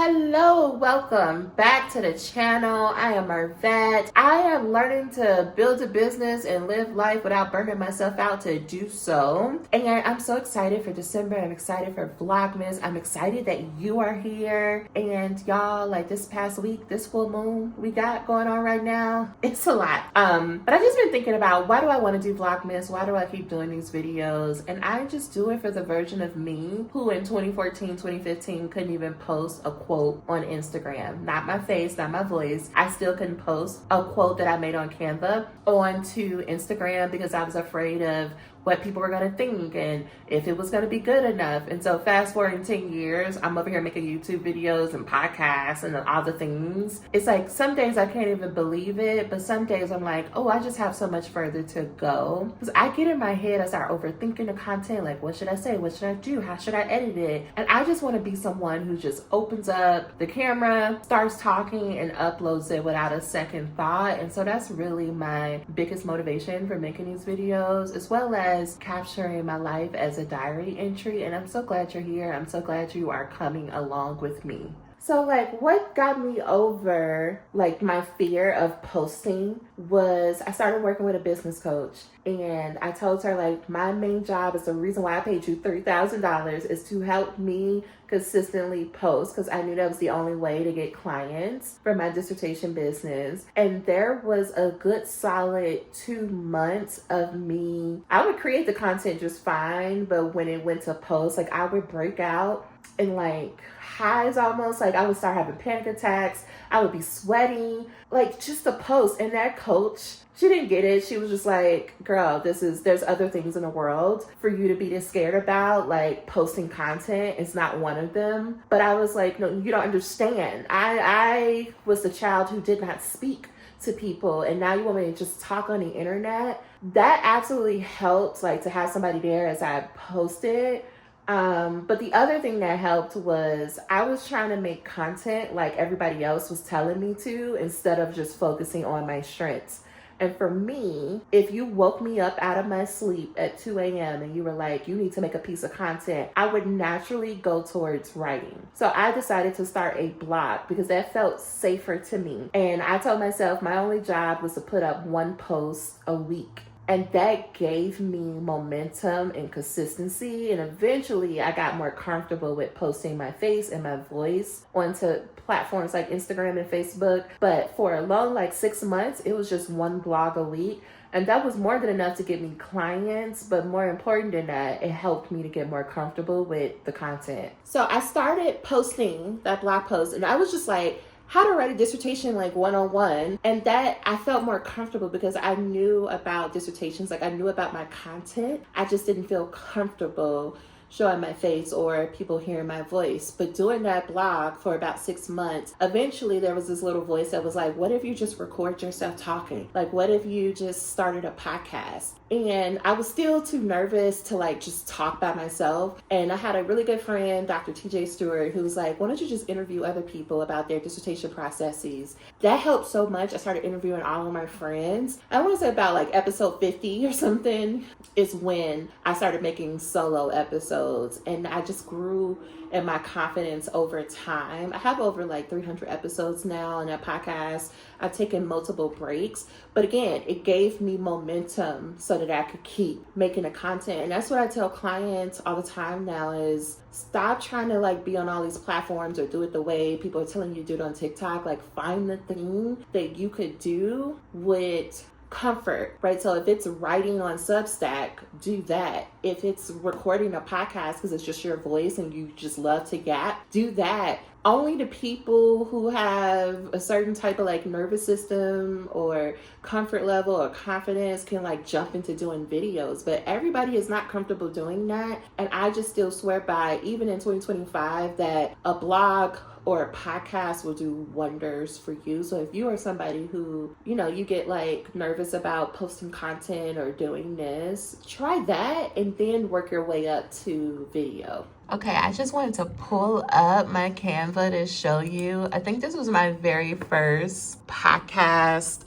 Hello, welcome back to the channel. I am Marvette. I am learning to build a business and live life without burning myself out to do so. And I'm so excited for December. I'm excited for Vlogmas. I'm excited that you are here. And y'all, like this past week, this full moon we got going on right now, it's a lot. But I've just been thinking about, why do I want to do Vlogmas? Why do I keep doing these videos? And I just do it for the version of me who in 2014, 2015 couldn't even post a quote on Instagram. Not my face, not my voice. I still couldn't post a quote that I made on Canva onto Instagram because I was afraid of what people were going to think and if it was going to be good enough. And so fast forward 10 years, I'm over here making YouTube videos and podcasts and all the things. It's like some days I can't even believe it, but some days I'm like, oh, I just have so much further to go. Because I get in my head, I start overthinking the content, like what should I say? What should I do? How should I edit it? And I just want to be someone who just opens up the camera, starts talking and uploads it without a second thought. And so that's really my biggest motivation for making these videos, as well as capturing my life as a diary entry. And I'm so glad you're here. I'm so glad you are coming along with me. So like what got me over like my fear of posting was I started working with a business coach, and I told her like my main job is the reason why I paid you $3,000 is to help me consistently post, because I knew that was the only way to get clients for my dissertation business. And there was a good solid 2 months of me, I would create the content just fine, but when it went to post, like I would break out in like highs almost, like I would start having panic attacks. I would be sweating, like just to post. And that coach, she didn't get it. She was just like, girl, there's other things in the world for you to be this scared about, like posting content is not one of them. But I was like, no, you don't understand. I was the child who did not speak to people, and now you want me to just talk on the internet. That absolutely helped, like to have somebody there as I posted. But the other thing that helped was I was trying to make content like everybody else was telling me to, instead of just focusing on my strengths. And for me, if you woke me up out of my sleep at 2 a.m. and you were like, you need to make a piece of content, I would naturally go towards writing. So I decided to start a blog because that felt safer to me. And I told myself my only job was to put up one post a week. And that gave me momentum and consistency. And eventually I got more comfortable with posting my face and my voice onto platforms like Instagram and Facebook. But for a long, like 6 months, it was just one blog a week. And that was more than enough to get me clients. But more important than that, it helped me to get more comfortable with the content. So I started posting that blog post, and I was just like, how to write a dissertation like 101. And that I felt more comfortable because I knew about dissertations, like I knew about my content. I just didn't feel comfortable showing my face or people hearing my voice. But doing that blog for about 6 months, eventually there was this little voice that was like, what if you just record yourself talking? Like, what if you just started a podcast? And I was still too nervous to like just talk by myself. And I had a really good friend, Dr. TJ Stewart, who was like, why don't you just interview other people about their dissertation processes? That helped so much. I started interviewing all of my friends. I want to say about like episode 50 or something is when I started making solo episodes. And I just grew in my confidence over time. I have over like 300 episodes now in that podcast. I've taken multiple breaks, but again, it gave me momentum so that I could keep making the content. And that's what I tell clients all the time now is stop trying to like be on all these platforms or do it the way people are telling you to do it on TikTok. Like find the thing that you could do with comfort, right? So if it's writing on Substack, do that. If it's recording a podcast because it's just your voice and you just love to yap, do that. Only the people who have a certain type of like nervous system or comfort level or confidence can like jump into doing videos, but everybody is not comfortable doing that. And I just still swear by, even in 2025, that a blog or a podcast will do wonders for you. So if you are somebody who, you know, you get like nervous about posting content or doing this, try that and then work your way up to video. Okay, I just wanted to pull up my Canva to show you. I think this was my very first podcast.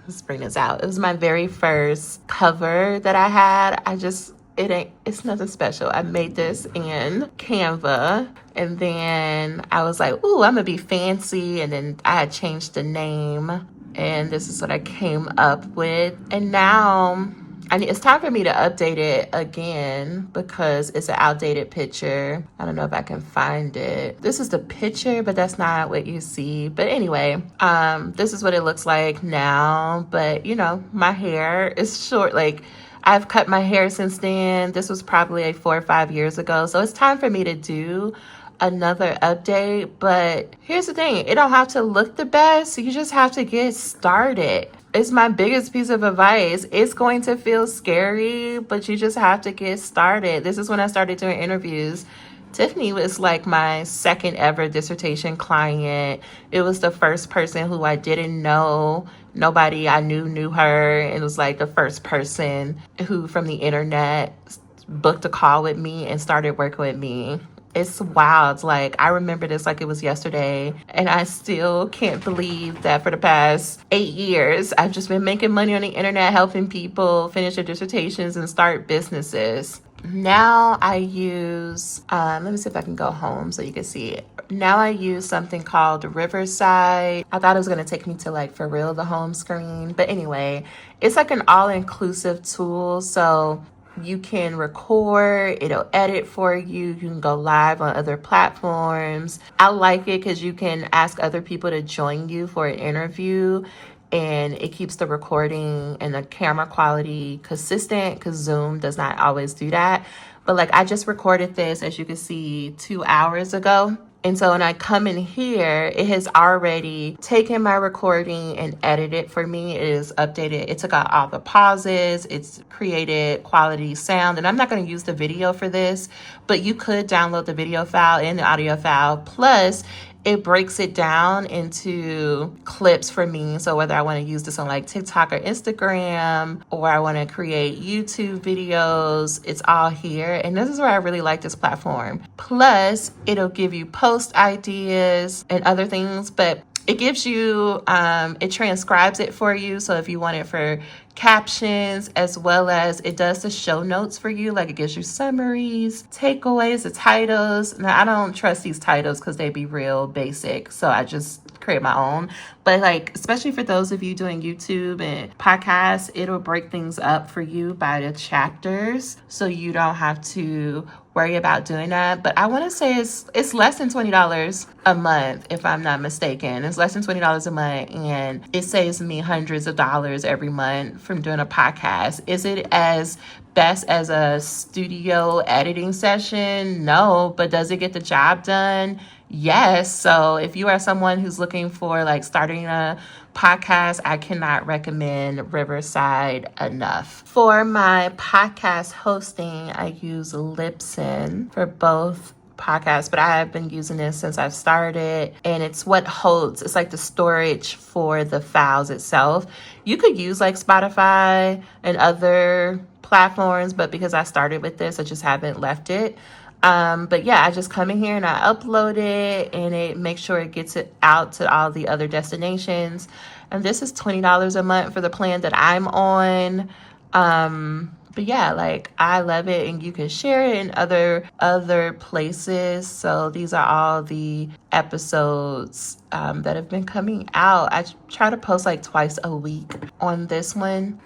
Let's bring this out. It was my very first cover that I had. I just It's nothing special. I made this in Canva, and then I was like, ooh, I'm gonna be fancy, and then I had changed the name, and this is what I came up with. And now it's time for me to update it again because it's an outdated picture. I don't know if I can find it. This is the picture, but that's not what you see. But anyway, this is what it looks like now. But you know, my hair is short. Like, I've cut my hair since then. This was probably like 4 or 5 years ago. So it's time for me to do another update. But here's the thing, it don't have to look the best. You just have to get started. It's my biggest piece of advice. It's going to feel scary, but you just have to get started. This is when I started doing interviews. Tiffany was like my second ever dissertation client. It was the first person who I didn't know. Nobody I knew her. It was like the first person who from the internet booked a call with me and started working with me. It's wild. Like, I remember this like it was yesterday, and I still can't believe that for the past 8 years, I've just been making money on the internet, helping people finish their dissertations and start businesses. Now I use, let me see if I can go home so you can see it. Now I use something called Riverside. I thought it was going to take me to like for real the home screen. But anyway, it's like an all-inclusive tool. So you can record, it'll edit for you. You can go live on other platforms. I like it because you can ask other people to join you for an interview, and it keeps the recording and the camera quality consistent because Zoom does not always do that. But like, I just recorded this, as you can see, 2 hours ago. And so when I come in here, it has already taken my recording and edited it for me. It is updated. It took out all the pauses. It's created quality sound. And I'm not going to use the video for this, but you could download the video file and the audio file. Plus, it breaks it down into clips for me. So whether I want to use this on like TikTok or Instagram, or I want to create YouTube videos, it's all here. And this is where I really like this platform. Plus, it'll give you post ideas and other things, but it gives you, it transcribes it for you. So if you want it for captions, as well as it does the show notes for you, like it gives you summaries, takeaways, the titles. Now, I don't trust these titles because they be real basic, so I just create my own. But like, especially for those of you doing YouTube and podcasts, it'll break things up for you by the chapters, so you don't have to worry about doing that. But I want to say it's less than $20 a month, if I'm not mistaken. It's less than $20 a month, and it saves me hundreds of dollars every month from doing a podcast. Is it as best as a studio editing session? No, but does it get the job done? Yes. So if you are someone who's looking for like starting a podcast, I cannot recommend Riverside enough. For my podcast hosting, I use Libsyn for both podcasts, but I have been using this since I've started, and it's what holds, it's like the storage for the files itself. You could use like Spotify and other platforms, but because I started with this, I just haven't left it. But yeah, I just come in here and I upload it, and it makes sure it gets it out to all the other destinations. And this is $20 a month for the plan that I'm on. But yeah, like, I love it, and you can share it in other places. So these are all the episodes that have been coming out. I try to post like twice a week on this one,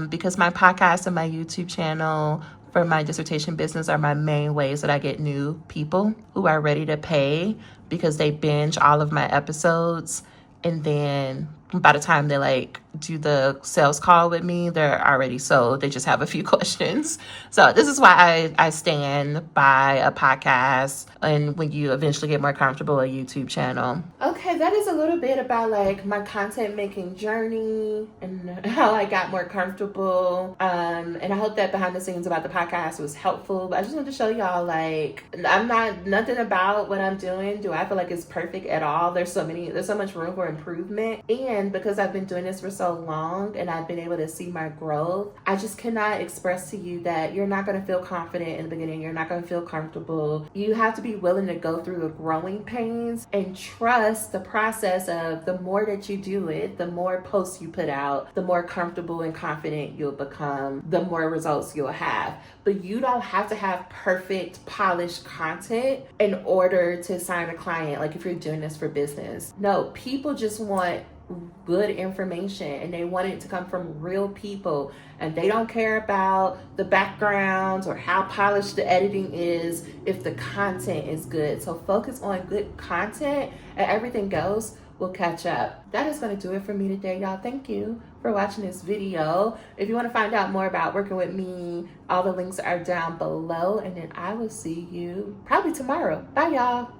because my podcast and my YouTube channel for my dissertation business are my main ways that I get new people who are ready to pay, because they binge all of my episodes, and then by the time they like do the sales call with me, they're already sold. They just have a few questions. So this is why I stand by a podcast, and when you eventually get more comfortable, a YouTube channel. Okay, that is a little bit about like my content making journey and how I got more comfortable. And I hope that behind the scenes about the podcast was helpful. But I just wanted to show y'all, like, nothing about what I'm doing do I feel like it's perfect at all. There's so much room for improvement. And And because I've been doing this for so long and I've been able to see my growth, I just cannot express to you that you're not going to feel confident in the beginning. You're not going to feel comfortable. You have to be willing to go through the growing pains and trust the process of the more that you do it, the more posts you put out, the more comfortable and confident you'll become, the more results you'll have. But you don't have to have perfect, polished content in order to sign a client, like if you're doing this for business. No, people just want good information and they want it to come from real people, and they don't care about the backgrounds or how polished the editing is if the content is good. So focus on good content and everything else will catch up. That is going to do it for me today, y'all. Thank you for watching this video. If you want to find out more about working with me, all the links are down below, and then I will see you probably tomorrow. Bye, y'all.